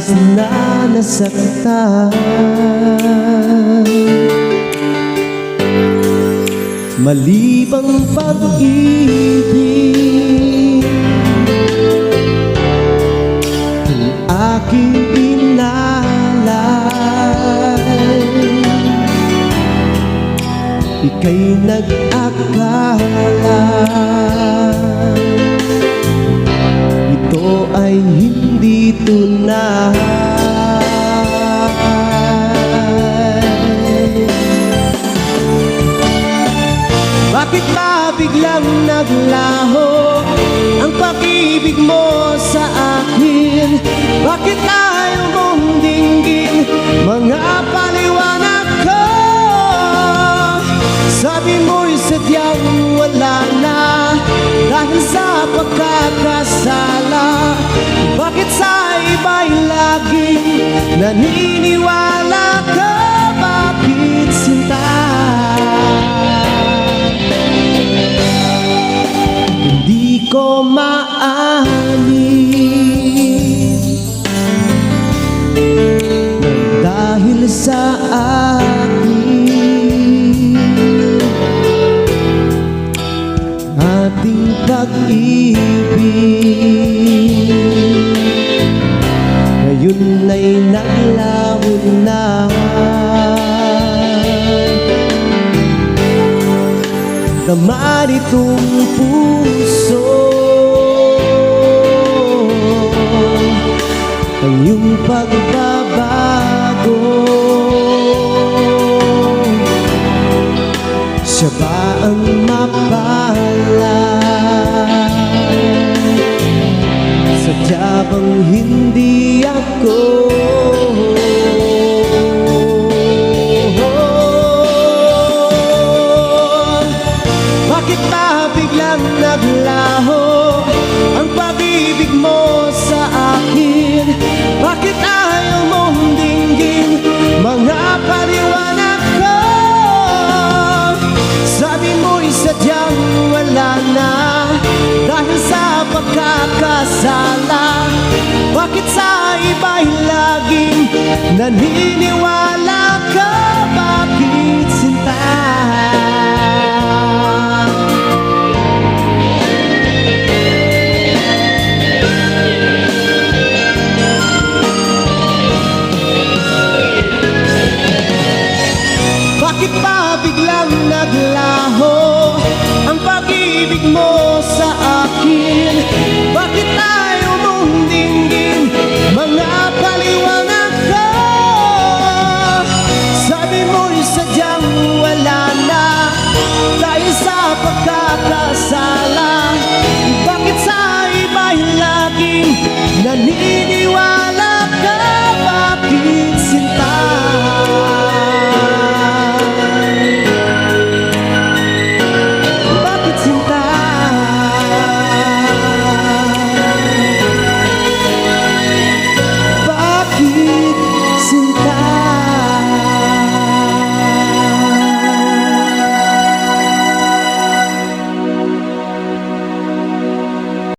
lubos na nasaktan. Mali bang pag-ibig ang aking inalay? Ika'y nag-akala ito ay hindi tunay. Bakit ba biglang naglaho ang pag-ibig mo sa akin? Bakit ayaw mong dinggin mga paliwanag ko? Sabi mo'y sadyang wala na dahil sa pagkakasala. Bakit sa iba'y laging naniniwala ka? Bakit sinta? Hindi ko maamin nang dahil sa ating pag-ibig ngayon ay naglaho na. Naman itong puso ang iyong pagbabago. Siya ba ang mapala? Sadya bang hindi ako? Bakit ba biglang naglaho ang pag-ibig mo sa akin? Bakit ayaw mong dinggin mga paliwanag ko? Sabi mo'y sadyang wala na dahil sa pagkakasala. Bakit sa iba'y laging naniniwala ka? Bakit sinta? Bakit ba biglang naglaho ang pag-ibig mo sa akin?